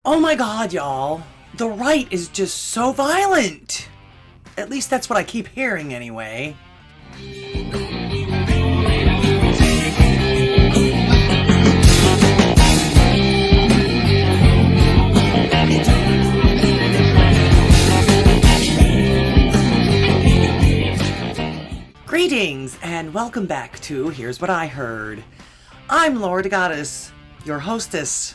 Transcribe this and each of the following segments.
Oh my god, y'all. The right is just so violent. At least that's what I keep hearing anyway. Greetings and welcome back to Here's What I Heard. I'm Lord Goddess, your hostess.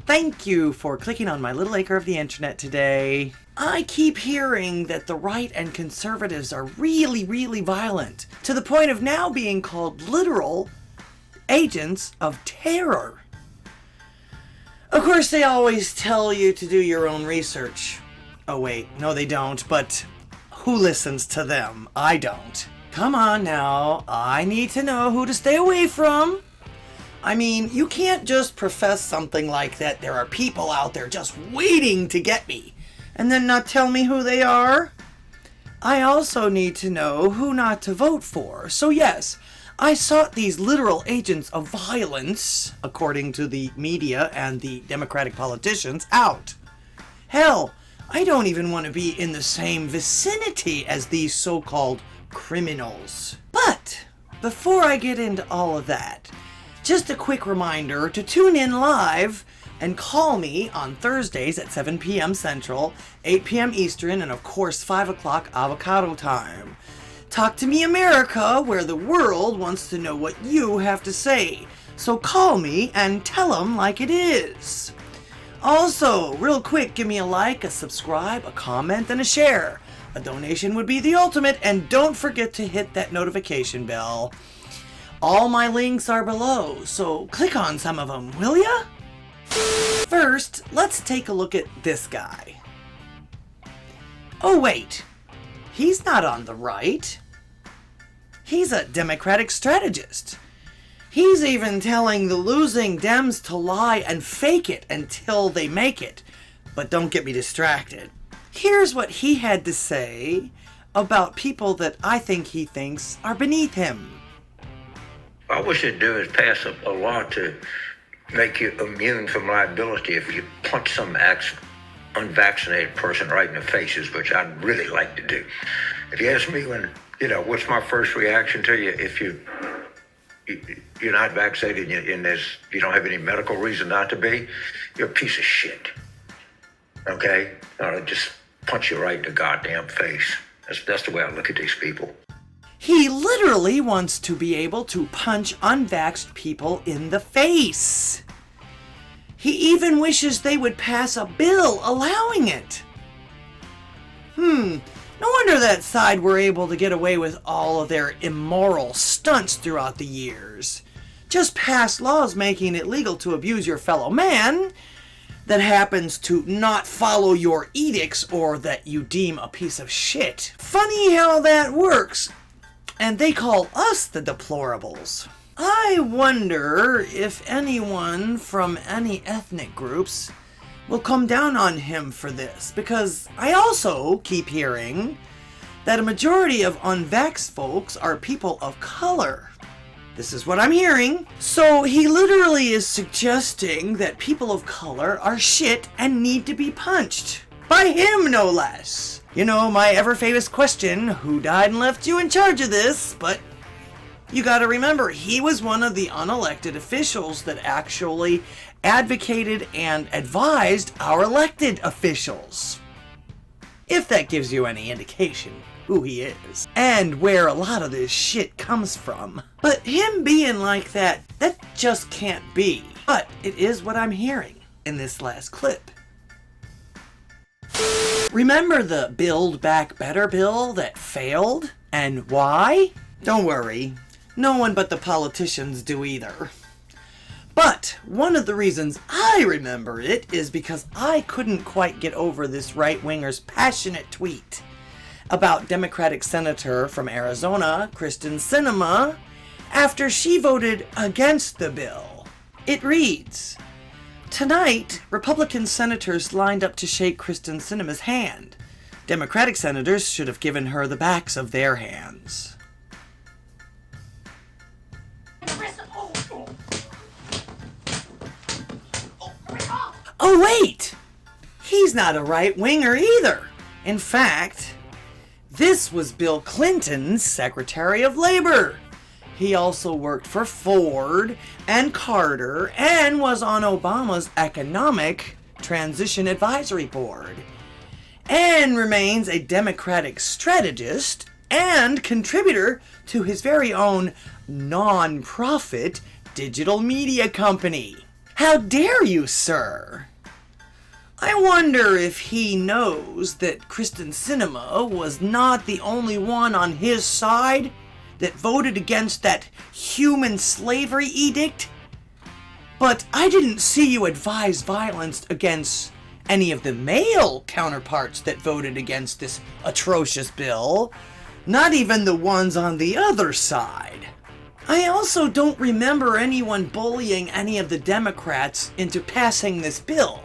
Thank you for clicking on my little acre of the internet today. I keep hearing that the right and conservatives are really violent, to the point of now being called literal agents of terror. Of course, they always tell you to do your own research. Oh wait, no they don't, but who listens to them? I don't. Come on now, I need to know who to stay away from. I mean, you can't just profess something like that there are people out there just waiting to get me, and then not tell me who they are. I also need to know who not to vote for. So yes, I sought these literal agents of violence, according to the media and the Democratic politicians, out. Hell, I don't even want to be in the same vicinity as these so-called criminals. But before I get into all of that, just a quick reminder to tune in live and call me on Thursdays at 7 p.m. Central, 8 p.m. Eastern, and of course 5 o'clock avocado time. Talk to me America, where the world wants to know what you have to say. So call me and tell them like it is. Also, real quick, give me a like, a subscribe, a comment, and a share. A donation would be the ultimate, and don't forget to hit that notification bell. All my links are below, so click on some of them, will ya? First, let's take a look at this guy. Oh wait, he's not on the right. He's a Democratic strategist. He's even telling the losing Dems to lie and fake it until they make it. But don't get me distracted. Here's what he had to say about people that I think he thinks are beneath him. All we should do is pass a law to make you immune from liability if you punch some unvaccinated person right in the faces, which I'd really like to do. If you ask me what's my first reaction to you, if you're not vaccinated and you don't have any medical reason not to be, you're a piece of shit. Okay? I'll just punch you right in the goddamn face. That's the way I look at these people. He literally wants to be able to punch unvaxxed people in the face. He even wishes they would pass a bill allowing it. No wonder that side were able to get away with all of their immoral stunts throughout the years. Just pass laws making it legal to abuse your fellow man that happens to not follow your edicts or that you deem a piece of shit. Funny how that works. And they call us the deplorables. I wonder if anyone from any ethnic groups will come down on him for this, because I also keep hearing that a majority of unvaxxed folks are people of color. This is what I'm hearing. So he literally is suggesting that people of color are shit and need to be punched. By him, no less. You know, my ever-famous question, who died and left you in charge of this? But you gotta remember, he was one of the unelected officials that actually advocated and advised our elected officials. If that gives you any indication who he is, and where a lot of this shit comes from. But him being like that just can't be. But it is what I'm hearing in this last clip. Remember the Build Back Better bill that failed? And why? Don't worry, no one but the politicians do either. But one of the reasons I remember it is because I couldn't quite get over this right-winger's passionate tweet about Democratic Senator from Arizona, Kristen Sinema, after she voted against the bill. It reads, "Tonight, Republican senators lined up to shake Kristen Sinema's hand. Democratic senators should have given her the backs of their hands." Oh wait! He's not a right-winger either. In fact, this was Bill Clinton's Secretary of Labor. He also worked for Ford and Carter and was on Obama's Economic Transition Advisory Board, and remains a Democratic strategist and contributor to his very own non-profit digital media company. How dare you, sir? I wonder if he knows that Kristen Sinema was not the only one on his side that voted against that human slavery edict. But I didn't see you advise violence against any of the male counterparts that voted against this atrocious bill, not even the ones on the other side. I also don't remember anyone bullying any of the Democrats into passing this bill,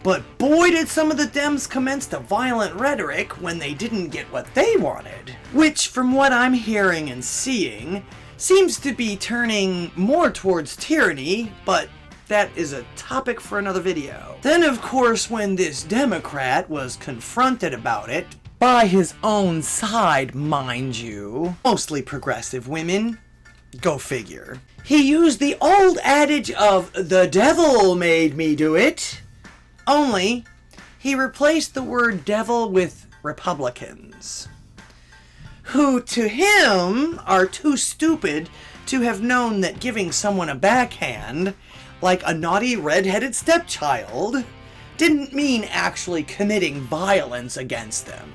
but boy did some of the Dems commence to violent rhetoric when they didn't get what they wanted, which from what I'm hearing and seeing seems to be turning more towards tyranny, but that is a topic for another video. Then of course when this Democrat was confronted about it, by his own side mind you, mostly progressive women, go figure, he used the old adage of "the devil made me do it," only he replaced the word devil with Republicans, who to him are too stupid to have known that giving someone a backhand, like a naughty red-headed stepchild, didn't mean actually committing violence against them.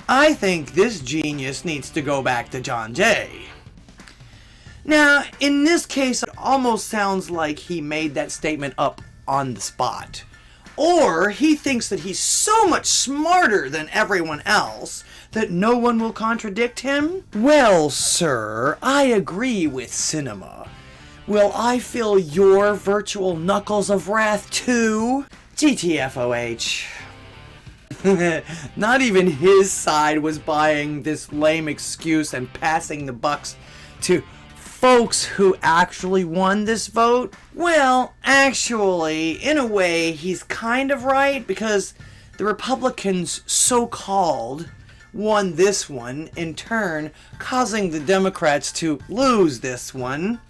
I think this genius needs to go back to John Jay. Now, in this case, it almost sounds like he made that statement up on the spot. Or he thinks that he's so much smarter than everyone else that no one will contradict him? Well, sir, I agree with Sinema. Will I feel your virtual knuckles of wrath too? GTFOH. Not even his side was buying this lame excuse and passing the bucks to folks who actually won this vote. Well, actually, in a way, he's kind of right, because the Republicans, so-called, won this one, in turn causing the Democrats to lose this one.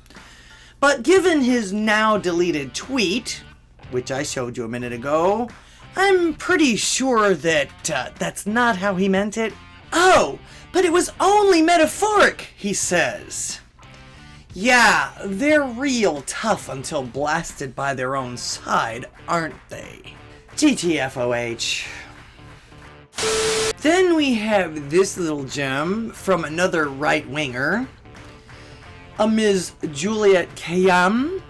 But given his now deleted tweet, which I showed you a minute ago, I'm pretty sure that that's not how he meant it. Oh, but it was only metaphoric, he says. Yeah, they're real tough until blasted by their own side, aren't they? GTFOH. Then we have this little gem from another right-winger, a Ms. Juliet Kayum.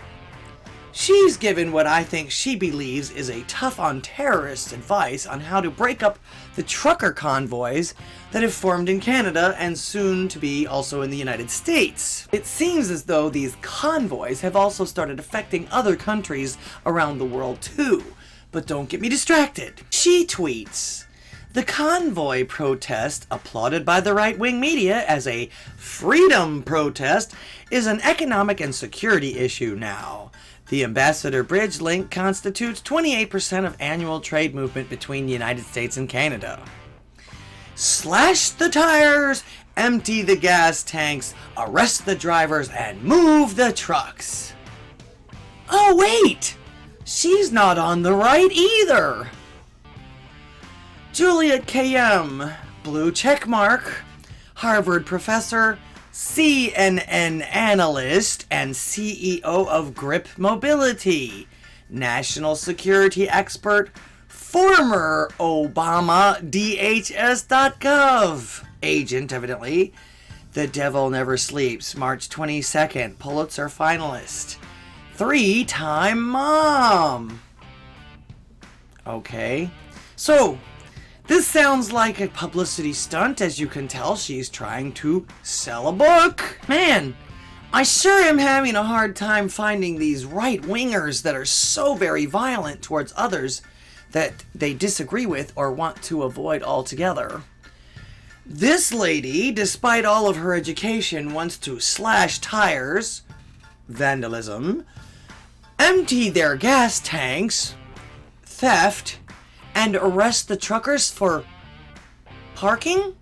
She's given what I think she believes is a tough-on-terrorists advice on how to break up the trucker convoys that have formed in Canada and soon to be also in the United States. It seems as though these convoys have also started affecting other countries around the world too. But don't get me distracted. She tweets, "The convoy protest, applauded by the right-wing media as a freedom protest, is an economic and security issue now. The Ambassador Bridge link constitutes 28% of annual trade movement between the United States and Canada. Slash the tires, empty the gas tanks, arrest the drivers, and move the trucks." Oh wait! She's not on the right either! Juliet Kayum, blue checkmark, Harvard professor, CNN analyst, and CEO of Grip Mobility, national security expert, former Obama DHS.gov agent, evidently. The Devil Never Sleeps, March 22nd, Pulitzer finalist. 3-time mom. Okay, so this sounds like a publicity stunt. As you can tell, she's trying to sell a book. Man, I sure am having a hard time finding these right-wingers that are so very violent towards others that they disagree with or want to avoid altogether. This lady, despite all of her education, wants to slash tires, vandalism, empty their gas tanks, theft and arrest the truckers for parking?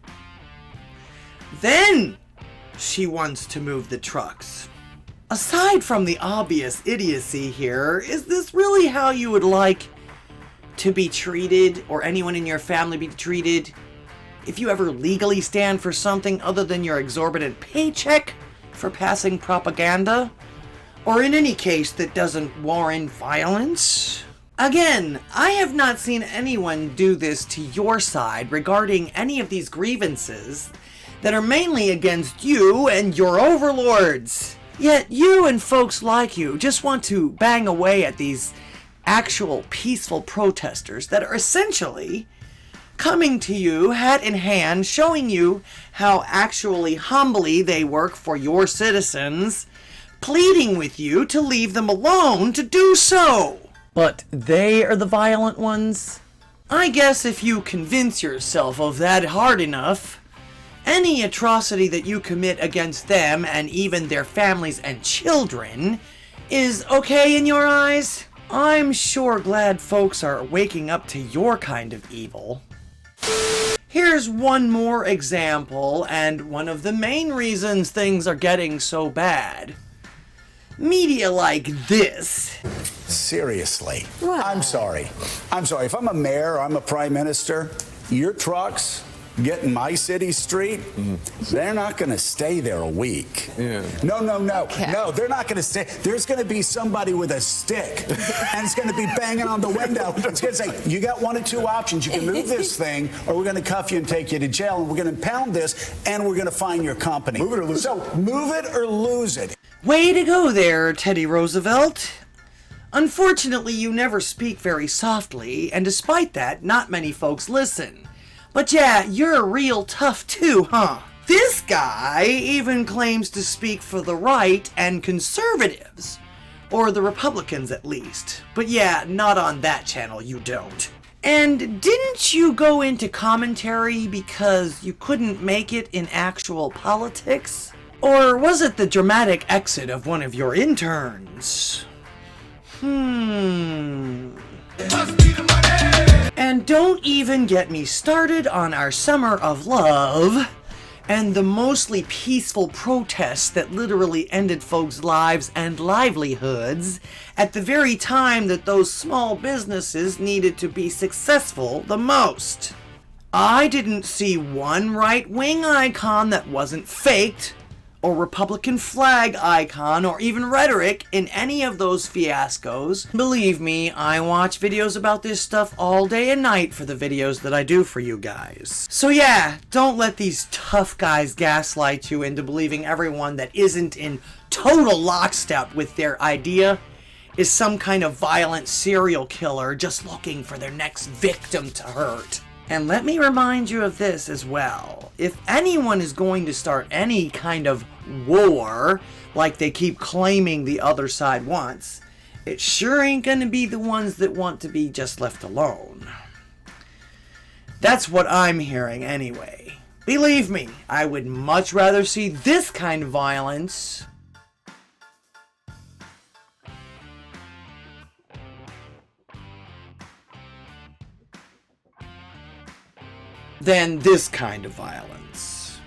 Then she wants to move the trucks. Aside from the obvious idiocy here, is this really how you would like to be treated, or anyone in your family be treated, if you ever legally stand for something other than your exorbitant paycheck for passing propaganda? Or in any case that doesn't warrant violence? Again, I have not seen anyone do this to your side regarding any of these grievances that are mainly against you and your overlords. Yet you and folks like you just want to bang away at these actual peaceful protesters that are essentially coming to you hat in hand, showing you how actually humbly they work for your citizens, pleading with you to leave them alone to do so. But they are the violent ones? I guess if you convince yourself of that hard enough, any atrocity that you commit against them and even their families and children is okay in your eyes. I'm sure glad folks are waking up to your kind of evil. Here's one more example, and one of the main reasons things are getting so bad. Media like this. Seriously. Wow. I'm sorry. If I'm a mayor, I'm a prime minister, your trucks get in my city street, they're not going to stay there a week. Yeah. No, they're not going to stay. There's going to be somebody with a stick, and it's going to be banging on the window. It's going to say, you got one of two options. You can move this thing, or we're going to cuff you and take you to jail, and we're going to impound this, and we're going to fine your company. Move it or lose it. So move it or lose it. Way to go there, Teddy Roosevelt. Unfortunately, you never speak very softly, and despite that, not many folks listen. But yeah, you're real tough too, huh? This guy even claims to speak for the right and conservatives. Or the Republicans at least. But yeah, not on that channel, you don't. And didn't you go into commentary because you couldn't make it in actual politics? Or was it the dramatic exit of one of your interns? And don't even get me started on our summer of love and the mostly peaceful protests that literally ended folks' lives and livelihoods at the very time that those small businesses needed to be successful the most. I didn't see one right-wing icon that wasn't faked, or Republican flag icon, or even rhetoric in any of those fiascos. Believe me, I watch videos about this stuff all day and night for the videos that I do for you guys. So yeah, don't let these tough guys gaslight you into believing everyone that isn't in total lockstep with their idea is some kind of violent serial killer just looking for their next victim to hurt. And let me remind you of this as well. If anyone is going to start any kind of war, like they keep claiming the other side wants, it sure ain't gonna be the ones that want to be just left alone. That's what I'm hearing anyway. Believe me, I would much rather see this kind of violence than this kind of violence.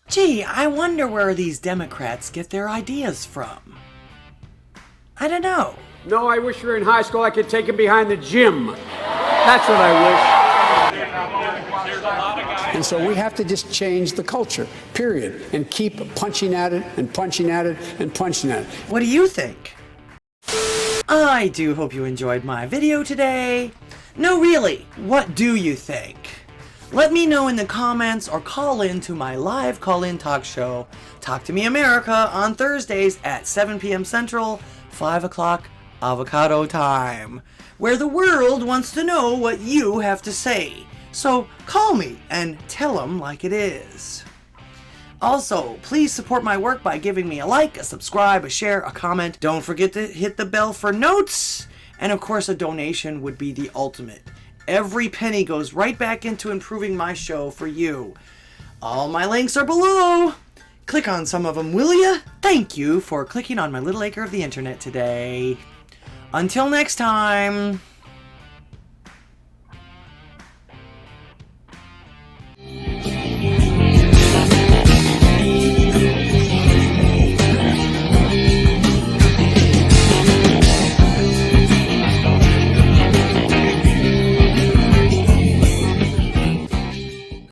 Gee, I wonder where these Democrats get their ideas from. I don't know. No, I wish you were in high school. I could take him behind the gym. That's what I wish. And so we have to just change the culture, period, and keep punching at it and punching at it and punching at it. What do you think? I do hope you enjoyed my video today. No, really, what do you think? Let me know in the comments or call in to my live call-in talk show, Talk to Me America, on Thursdays at 7 p.m. Central, 5 o'clock avocado time, where the world wants to know what you have to say. So call me and tell them like it is. Also, please support my work by giving me a like, a subscribe, a share, a comment. Don't forget to hit the bell for notes. And of course, a donation would be the ultimate. Every penny goes right back into improving my show for you. All my links are below. Click on some of them, will ya? Thank you for clicking on my little acre of the internet today. Until next time.